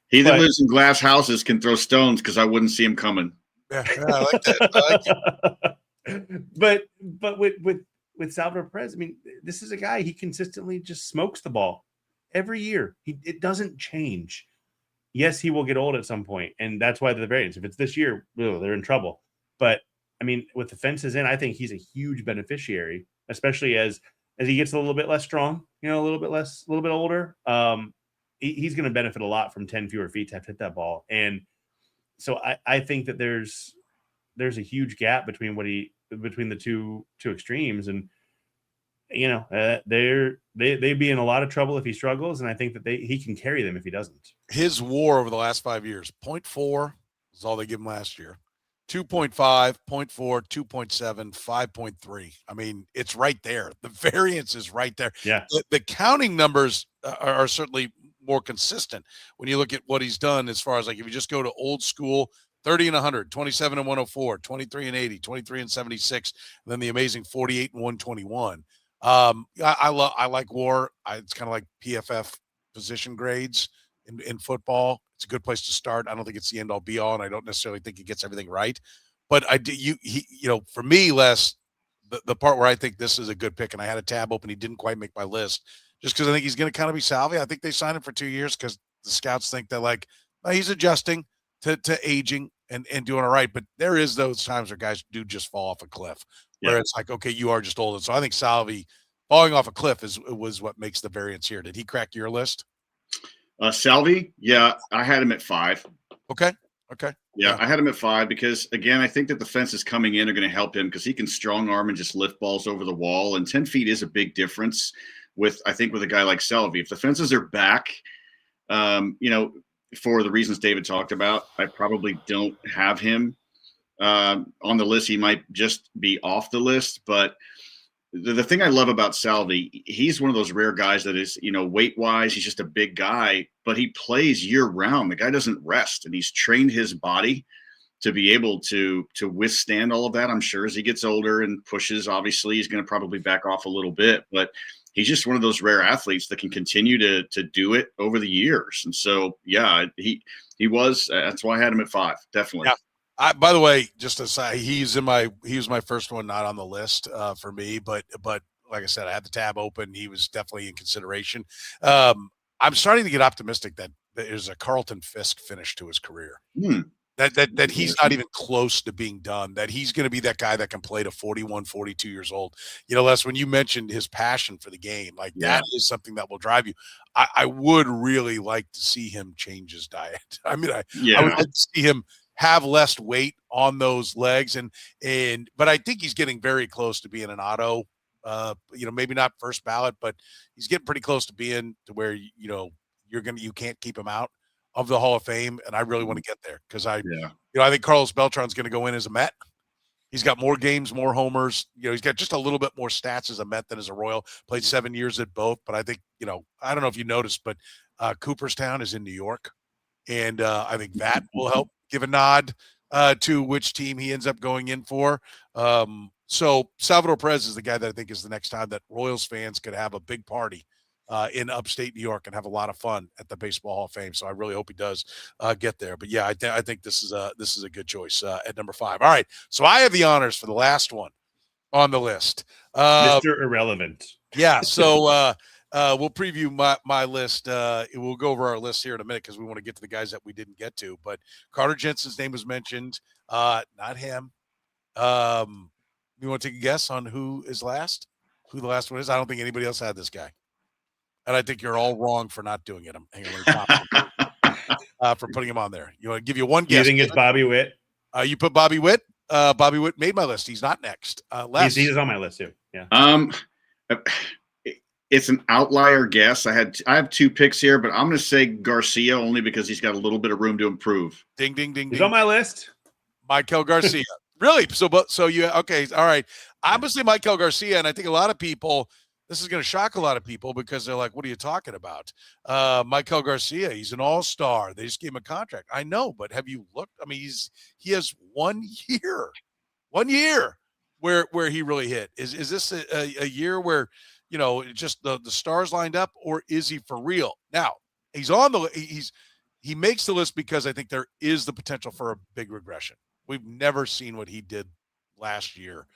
he that lives in glass houses can throw stones because I wouldn't see him coming. Yeah, I like that. But with Salvador Perez, I mean, this is a guy, he consistently just smokes the ball every year. It doesn't change. Yes, he will get old at some point, and that's why the variance. If it's this year, they're in trouble. But I mean, with the fences in, I think he's a huge beneficiary, especially as he gets a little bit less strong, a little bit older. He's going to benefit a lot from 10 fewer feet to have hit that ball. And so I think that there's a huge gap between the two extremes, and they'd be in a lot of trouble if he struggles, and I think that he can carry them if he doesn't. His WAR over the last 5 years, 0.4 is all they give him last year. 2.5, 0.4, 2.7, 5.3. I mean, it's right there. The variance is right there. Yeah. The counting numbers are certainly more consistent when you look at what he's done as far as, like, if you just go to old school, 30 and 100, 27 and 104, 23 and 80, 23 and 76, and then the amazing 48 and 121. I like WAR. It's kind of like PFF position grades in football. It's a good place to start. I don't think it's the end all be all, and I don't necessarily think he gets everything right. But for me, Les, the part where I think this is a good pick, and I had a tab open, he didn't quite make my list, just because I think he's going to kind of be Salvy. I think they signed him for 2 years because the scouts think that, like, he's adjusting to aging and doing all right. But there is those times where guys do just fall off a cliff, where it's like, okay, you are just old. And so I think Salvy falling off a cliff was what makes the variance here. Did he crack your list? Salvy, yeah, I had him at 5. Okay. Yeah, I had him at 5 because, again, I think that the fences coming in are going to help him because he can strong arm and just lift balls over the wall. And 10 feet is a big difference with a guy like Salvy. If the fences are back, for the reasons David talked about, I probably don't have him on the list. He might just be off the list, but the thing I love about Salvy, he's one of those rare guys that is, weight-wise, he's just a big guy, but he plays year-round. The guy doesn't rest, and he's trained his body to be able to withstand all of that. I'm sure as he gets older and pushes, obviously, he's going to probably back off a little bit, but he's just one of those rare athletes that can continue to do it over the years. And so, yeah, he was. That's why I had him at 5, definitely. Yeah. By the way, just to say, he was my first one not on the list for me, but like I said, I had the tab open. He was definitely in consideration. I'm starting to get optimistic that there's a Carlton Fisk finish to his career. that he's not even close to being done, that he's going to be that guy that can play to 41, 42 years old. Les, when you mentioned his passion for the game, like that is something that will drive you. I would really like to see him change his diet. I mean, I would like to see him have less weight on those legs. But I think he's getting very close to being an auto, maybe not first ballot, but he's getting pretty close to being to where, you can't keep him out of the Hall of Fame. And I really want to get there because I think Carlos Beltran's going to go in as a Met. He's got more games, more homers. He's got just a little bit more stats as a Met than as a Royal. Played 7 years at both. But I think, I don't know if you noticed, but Cooperstown is in New York. And I think that will help give a nod to which team he ends up going in for. So Salvador Perez is the guy that I think is the next time that Royals fans could have a big party in upstate New York and have a lot of fun at the Baseball Hall of Fame. So I really hope he does get there. But yeah, I think this is a good choice at number 5. All right, so I have the honors for the last one on the list, Mr. Irrelevant. Yeah, so we'll preview my list. We'll go over our list here in a minute because we want to get to the guys that we didn't get to. But Carter Jensen's name was mentioned, not him. You want to take a guess on who the last one is? I don't think anybody else had this guy. And I think you're all wrong for not doing it. For putting him on there. You want to give you one guess? You think it's Bobby Witt? You put Bobby Witt. Bobby Witt made my list. He's not next. He's on my list too. Yeah. It's an outlier guess. I have 2 picks here, but I'm going to say Garcia only because he's got a little bit of room to improve. Ding, ding, ding. He's ding. on my list. Michael Garcia. Really? So you okay? All right. I'm going to say Michael Garcia, and I think a lot of people. This is going to shock a lot of people because they're like, what are you talking about? Michael Garcia, he's an all-star. They just gave him a contract. I know, but have you looked? I mean, he has 1 year where he really hit. Is this a year where, just the stars lined up, or is he for real? Now, he makes the list because I think there is the potential for a big regression. We've never seen what he did last year.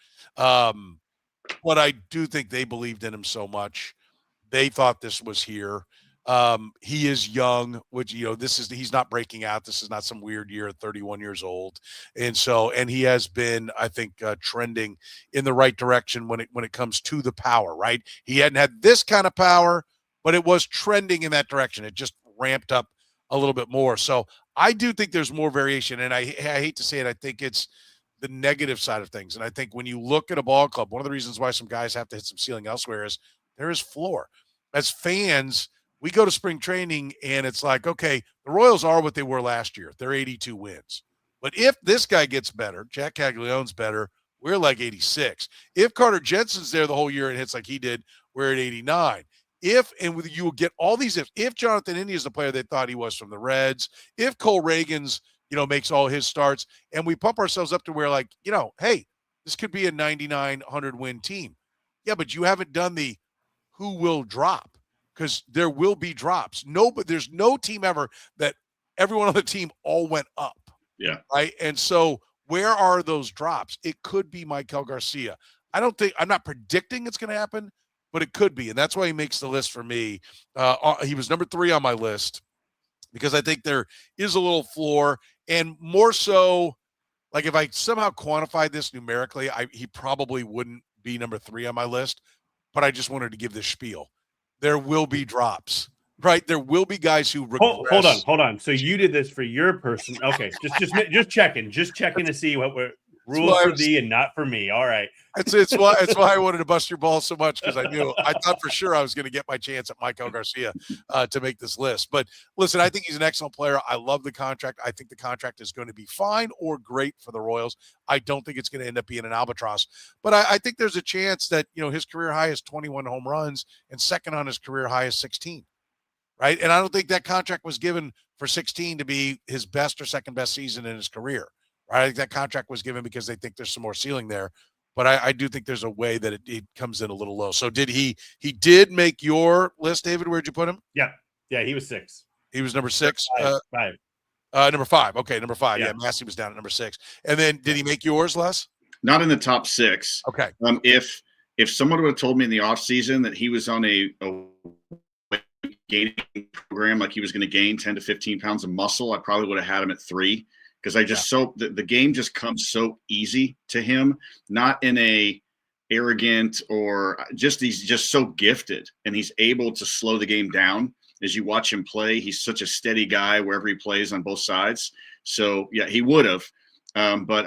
But I do think they believed in him so much. They thought this was here. He is young, which, he's not breaking out. This is not some weird year at 31 years old. And he has been, I think, trending in the right direction when it comes to the power, right? He hadn't had this kind of power, but it was trending in that direction. It just ramped up a little bit more. So I do think there's more variation. And I hate to say it. I think it's the negative side of things. And I think when you look at a ball club, one of the reasons why some guys have to hit some ceiling elsewhere is there is floor. As fans, we go to spring training and it's like, okay, the Royals are what they were last year. They're 82 wins. But if this guy gets better, Jac Caglianone's better, we're like 86. If Carter Jensen's there the whole year and hits like he did, we're at 89. You will get all these if Jonathan India is the player they thought he was from the Reds, if Cole Reagan's makes all his starts, and we pump ourselves up to where, like, hey, this could be a 99, 100-win team. Yeah, but you haven't done the who will drop, because there will be drops. But there's no team ever that everyone on the team all went up. Yeah. Right? And so where are those drops? It could be Michael Garcia. I'm not predicting it's going to happen, but it could be, and that's why he makes the list for me. He was number 3 on my list because I think there is a little floor. And more so, like if I somehow quantified this numerically, he probably wouldn't be number 3 on my list. But I just wanted to give this spiel. There will be drops, right? There will be guys who regress. Hold on. So you did this for your person. Okay, just checking to see what we're rules for thee and not for me. All right. It's why I wanted to bust your ball so much, because I thought for sure I was going to get my chance at Michael Garcia to make this list. But listen, I think he's an excellent player. I love the contract. I think the contract is going to be fine or great for the Royals. I don't think it's going to end up being an albatross, but I think there's a chance that his career high is 21 home runs, and second on his career high is 16. Right, and I don't think that contract was given for 16 to be his best or second best season in his career. Right? I think that contract was given because they think there's some more ceiling there. But I do think there's a way that it comes in a little low. So did he did make your list, David? Where'd you put him? Yeah, he was 6. He was number 6? 5. Number 5. Okay, number 5. Yeah, Massie was down at number 6. And then did he make yours, Les? Not in the top 6. Okay. If someone would have told me in the offseason that he was on a gaining program, like he was going to gain 10 to 15 pounds of muscle, I probably would have had him at 3. because the game just comes so easy to him, not in a arrogant or he's just so gifted, and he's able to slow the game down. As you watch him play, he's such a steady guy wherever he plays on both sides. So yeah, he would have. But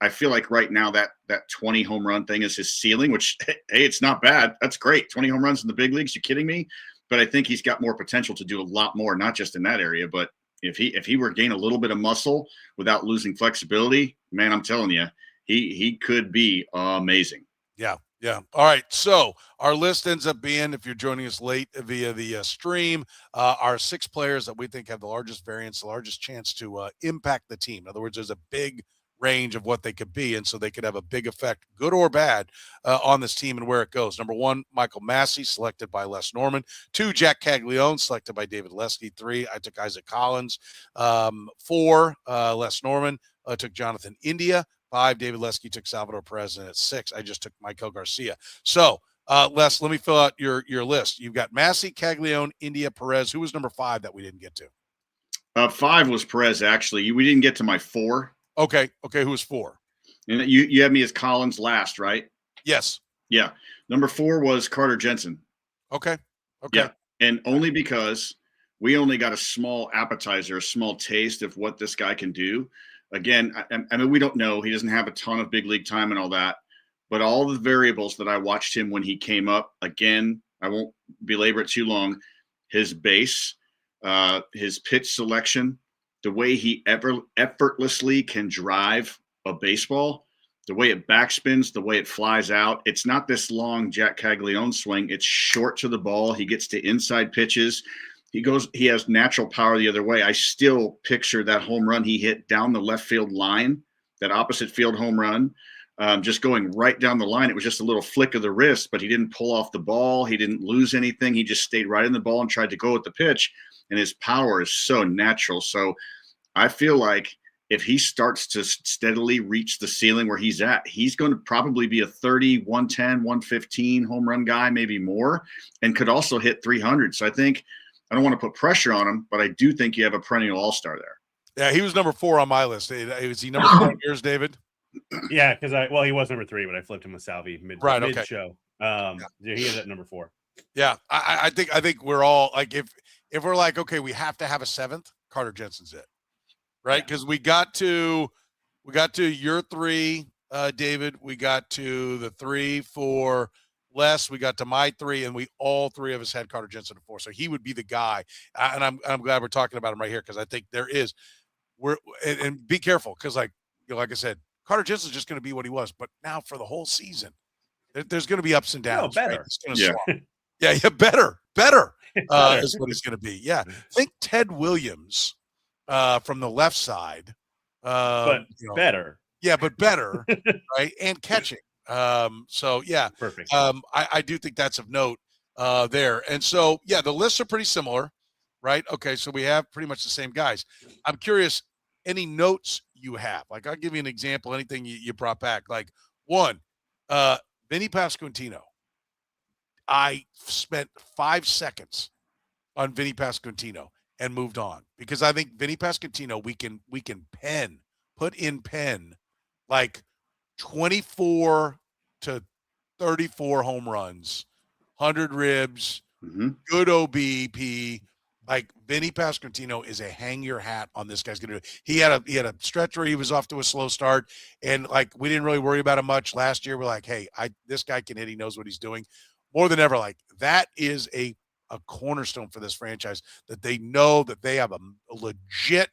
I feel like right now that 20 home run thing is his ceiling, which, hey, it's not bad. That's great. 20 home runs in the big leagues. You kidding me? But I think he's got more potential to do a lot more, not just in that area, but if he were to gain a little bit of muscle without losing flexibility, man, I'm telling you, he could be amazing. Yeah. Yeah. All right. So our list ends up being, if you're joining us late via the stream, our 6 players that we think have the largest variance, the largest chance to impact the team. In other words, there's a big range of what they could be, and so they could have a big effect, good or bad, on this team and where it goes. Number 1, Michael Massie, selected by Les Norman. 2, Jac Caglianone, selected by David Lesky. 3, I took Isaac Collins. 4, Les Norman took Jonathan India. 5, David Lesky took Salvador Perez, and at 6, I just took Michael Garcia. So, Les, let me fill out your list. You've got Massie, Kagleion, India, Perez. Who was number 5 that we didn't get to? 5 was Perez, actually. We didn't get to my 4. Okay. Who was 4? And you had me as Collins last, right? Yes. Yeah. Number 4 was Carter Jensen. Okay. Yeah. And only because we only got a small appetizer, a small taste of what this guy can do. Again, I mean, we don't know. He doesn't have a ton of big league time and all that. But all the variables that I watched him when he came up, again, I won't belabor it too long. His base, his pitch selection, the way he effortlessly can drive a baseball, the way it backspins, the way it flies out. It's not this long Jac Caglianone swing. It's short to the ball. He gets to inside pitches. He has natural power the other way. I still picture that home run he hit down the left field line, that opposite field home run, just going right down the line. It was just a little flick of the wrist, but he didn't pull off the ball. He didn't lose anything. He just stayed right in the ball and tried to go with the pitch. And his power is so natural. So I feel like if he starts to steadily reach the ceiling where he's at, he's going to probably be a 30, 110, 115 home run guy, maybe more, and could also hit 300. So I think, I don't want to put pressure on him, but I do think you have a perennial all-star there. Yeah, he was number 4 on my list. Was he number 4 yours, David? Yeah, because he was number 3, but I flipped him with Salvy mid-show. He is at number 4. Yeah, I think we're all like, if we're like, okay, we have to have a 7th, Carter Jensen's it, right? Because we got to your 3, David. We got to the 3 for Les. We got to my 3, and we all 3 of us had Carter Jensen at 4. So he would be the guy, and I'm glad we're talking about him right here, because I think there is. And be careful, because like I said, Carter Jensen's just going to be what he was, but now for the whole season, there's going to be ups and downs. Better. Right? It's going to swap. Yeah, better is what it's going to be. Yeah, think Ted Williams from the left side, but better. Yeah, but better, right? And catching. So yeah, perfect. I do think that's of note there. And so yeah, the lists are pretty similar, right? Okay, so we have pretty much the same guys. I'm curious, any notes you have? Like, I'll give you an example. Anything you brought back? Like, 1, Vinny Pasquantino. I spent 5 seconds on Vinny Pasquantino and moved on, because I think Vinny Pasquantino, we can put in pen like 24 to 34 home runs, 100 ribs, good OBP. Like, Vinny Pasquantino is a hang your hat on this guy's going to do. He had a stretch where he was off to a slow start, and like, we didn't really worry about him much last year. We're like, hey, this guy can hit. He knows what he's doing. More than ever, like, that is a cornerstone for this franchise, that they know that they have a legit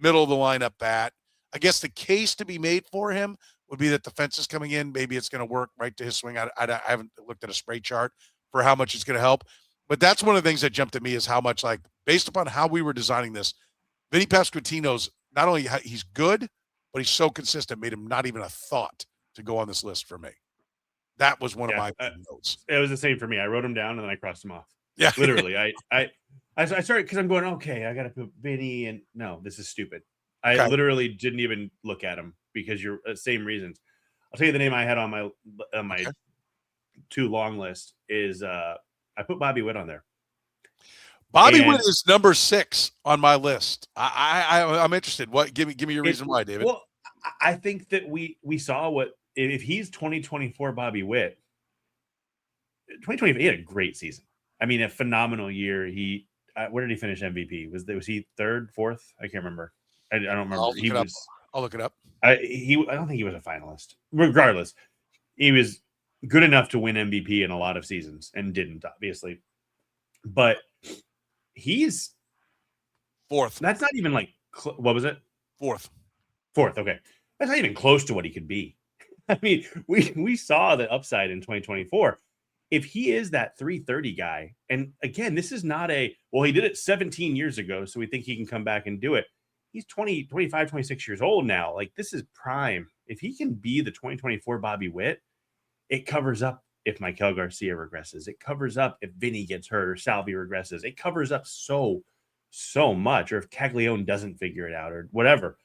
middle of the lineup bat. I guess the case to be made for him would be that the fence is coming in. Maybe it's going to work right to his swing. I haven't looked at a spray chart for how much it's going to help. But that's one of the things that jumped at me, is how much, like, based upon how we were designing this, Vinny Pasquantino's not only he's good, but he's so consistent, made him not even a thought to go on this list for me. That was one of my notes. It was the same for me. I wrote him down and then I crossed him off. Yeah, literally. I started, because I'm going, okay, I got to put Vinny, and no, this is stupid. I literally didn't even look at him, because you're same reasons. I'll tell you the name I had on my too long list is I put Bobby Witt on there. Bobby Witt is number 6 on my list. I'm interested. What? Give me your reason why, David. Well, I think that we saw what if he's 2024 Bobby Witt. 2020, he had a great season. I mean, a phenomenal year. He where did he finish MVP? Was he 3rd, 4th? I can't remember. I don't remember. I'll look it up. I don't think he was a finalist. Regardless, he was good enough to win MVP in a lot of seasons and didn't, obviously. But he's 4th. That's not even like what was it? 4th. Okay, that's not even close to what he could be. I mean, we saw the upside in 2024. If he is that 330 guy, and again, this is not he did it 17 years ago, so we think he can come back and do it. He's 20, 25, 26 years old now. Like, this is prime. If he can be the 2024 Bobby Witt, it covers up if Michael Garcia regresses. It covers up if Vinny gets hurt or Salvy regresses. It covers up so much, or if Kagleion doesn't figure it out or whatever.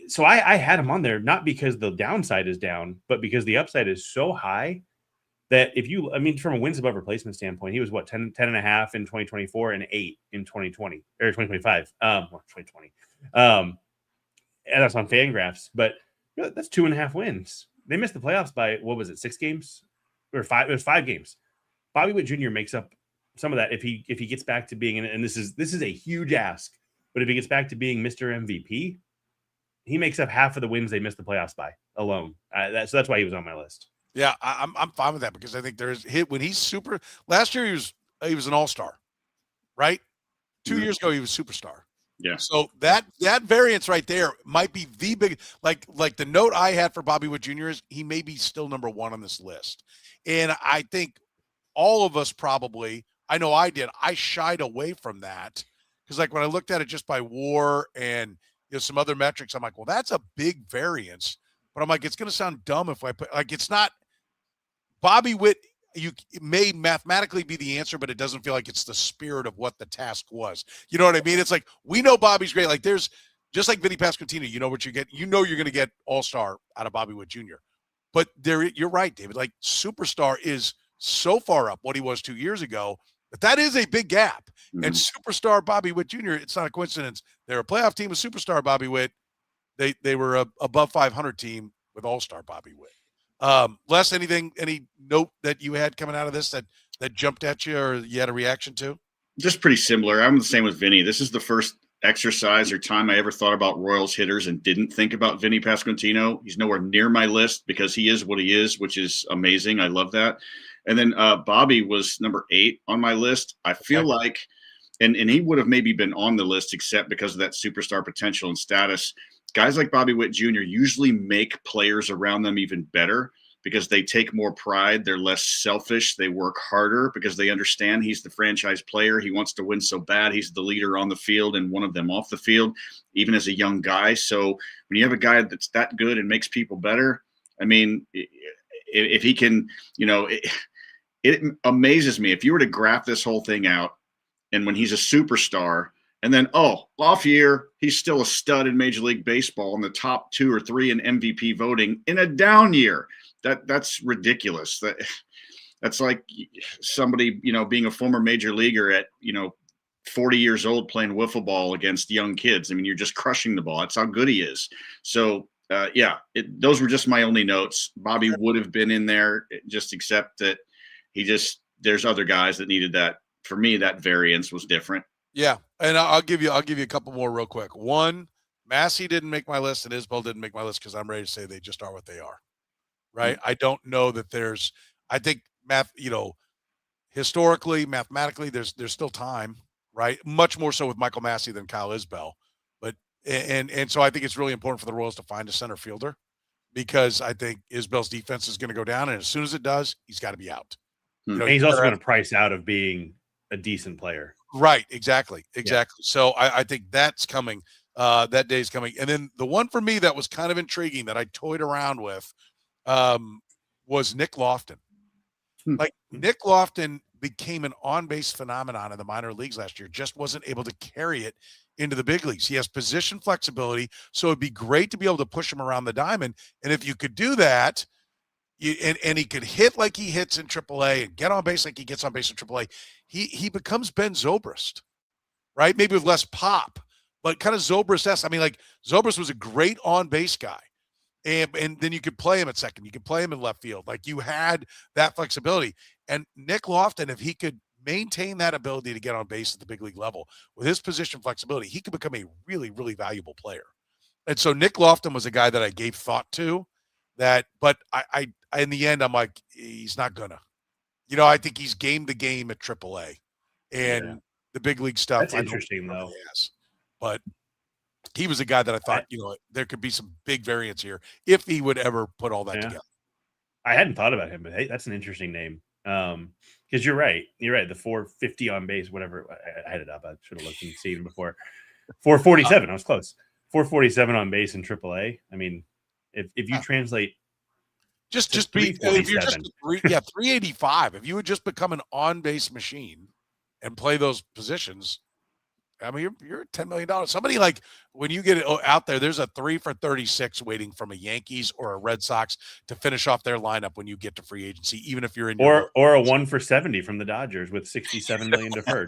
So I had him on there, not because the downside is down, but because the upside is so high that from a wins above replacement standpoint, he was 10 and a half in 2024 and 8 in 2020 or 2025. 2020. And that's on Fangraphs, but that's 2.5 wins. They missed the playoffs by 6 games or 5? It was 5 games. Bobby Witt Jr. makes up some of that if he gets back to being, and this is a huge ask, but if he gets back to being Mr. MVP, he makes up half of the wins they missed the playoffs by alone. So that's why he was on my list. Yeah, I'm fine with that because I think when he's super. Last year he was an all-star, right? 2 years ago he was superstar. Yeah. So that variance right there might be the big, like the note I had for Bobby Witt Jr. is he may be still number 1 on this list, and I think all of us probably. I know I did. I shied away from that because like when I looked at it just by WAR and some other metrics, I'm like, well, that's a big variance. But I'm like, it's going to sound dumb if I put it's not. Bobby Witt, it may mathematically be the answer, but it doesn't feel like it's the spirit of what the task was. You know what I mean? It's like, we know Bobby's great. Like there's just like Vinny Pasquantino, you know what you get. You know you're going to get all-star out of Bobby Witt Jr. But you're right, David. Like superstar is so far up what he was 2 years ago, but that is a big gap. Mm-hmm. And superstar Bobby Witt Jr., it's not a coincidence. They're a playoff team with superstar Bobby Witt. They were a above 500 team with all-star Bobby Witt. Les, any note that you had coming out of this that jumped at you or you had a reaction to? Just pretty similar. I'm the same with Vinny. This is the first exercise or time I ever thought about Royals hitters and didn't think about Vinny Pasquantino. He's nowhere near my list because he is what he is, which is amazing. I love that. And then Bobby was number 8 on my list. I feel like, and he would have maybe been on the list except because of that superstar potential and status. Guys like Bobby Witt Jr. usually make players around them even better because they take more pride. They're less selfish. They work harder because they understand he's the franchise player. He wants to win so bad. He's the leader on the field and one of them off the field, even as a young guy. So when you have a guy that's that good and makes people better, I mean, if he can, it amazes me. If you were to graph this whole thing out and when he's a superstar, and then, off year, he's still a stud in Major League Baseball in the top 2 or 3 in MVP voting in a down year. That's ridiculous. That's like somebody, being a former major leaguer at, 40 years old playing wiffle ball against young kids. I mean, you're just crushing the ball. That's how good he is. So, those were just my only notes. Bobby would have been in there, just except that there's other guys that needed that. For me, that variance was different. Yeah, and I'll give you a couple more real quick. One, Massie didn't make my list, and Isbell didn't make my list because I'm ready to say they just are what they are, right? Mm-hmm. I don't know that I think historically, mathematically, there's still time, right? Much more so with Michael Massie than Kyle Isbell, but and so I think it's really important for the Royals to find a center fielder because I think Isbell's defense is going to go down, and as soon as it does, he's got to be out. Mm-hmm. And he's also going to price out of being a decent player. Right. Exactly. Yeah. So I think that's coming. That day's coming. And then the one for me that was kind of intriguing that I toyed around with was Nick Loftin. Like Nick Loftin became an on-base phenomenon in the minor leagues last year, just wasn't able to carry it into the big leagues. He has position flexibility, so it'd be great to be able to push him around the diamond. And if you could do that, And he could hit like he hits in AAA and get on base like he gets on base in AAA. He becomes Ben Zobrist, right? Maybe with less pop, but kind of Zobrist-esque. I mean, like Zobrist was a great on base guy. And then you could play him at second. You could play him in left field. Like you had that flexibility. And Nick Lofton, if he could maintain that ability to get on base at the big league level with his position flexibility, he could become a really, really valuable player. And so Nick Lofton was a guy that I gave thought to but I in the end, I'm like, he's not gonna. I think he's game to game at AAA. And the big league stuff. That's interesting, though. Yes. But he was a guy that I thought, there could be some big variance here if he would ever put all that together. I hadn't thought about him, but hey, that's an interesting name. Because you're right. The 450 on base, whatever. I had it up. I should have looked and seen him before. 447. I was close. 447 on base in AAA. I mean, if you translate, just be if you're just 385. If you would just become an on base machine and play those positions. I mean, you're $10 million. Somebody like when you get it out there, there's a 3 for 36 waiting from a Yankees or a Red Sox to finish off their lineup when you get to free agency, even if you're in or a 1 for 70 from the Dodgers with $67 million deferred.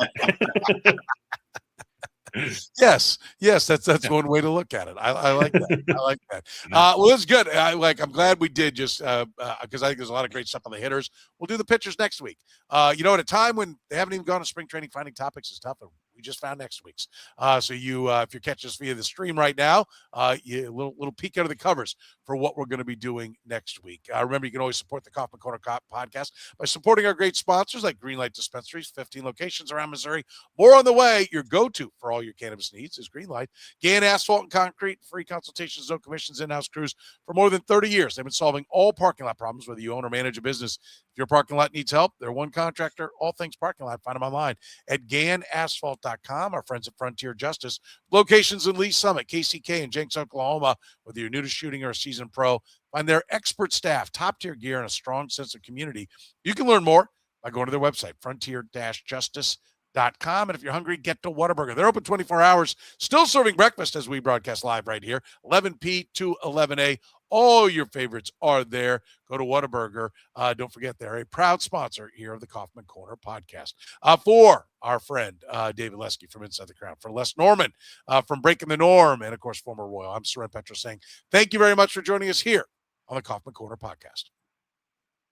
Yes, that's one way to look at it. I like that. I like that. Well, it's good. I'm glad we did just because I think there's a lot of great stuff on the hitters. We'll do the pitchers next week. At a time when they haven't even gone to spring training, finding topics is tough. We just found next week's. So if you're catching us via the stream right now, a little peek under the covers for what we're going to be doing next week. Remember, you can always support the Kaufman Corner podcast by supporting our great sponsors like Greenlight Dispensaries, 15 locations around Missouri. More on the way. Your go-to for all your cannabis needs is Greenlight. Gann Asphalt and Concrete, free consultations, no commissions, in-house crews for more than 30 years. They've been solving all parking lot problems, whether you own or manage a business. If your parking lot needs help, they're one contractor, all things parking lot. Find them online at GannAsphalt.com. Our friends at Frontier Justice, locations in Lee Summit, KCK, and Jenks, Oklahoma. Whether you're new to shooting or a seasoned pro, find their expert staff, top-tier gear, and a strong sense of community. You can learn more by going to their website, frontier-justice.com. And if you're hungry, get to Whataburger. They're open 24 hours, still serving breakfast as we broadcast live right here, 11 p to 11 a. All your favorites are there. Go to Whataburger. Don't forget, they're a proud sponsor here of the Kaufman Corner podcast. For our friend David Lesky from Inside the Crown, for Les Norman from Breaking the Norm, and, of course, former Royal, I'm Soren Petro saying thank you very much for joining us here on the Kaufman Corner podcast.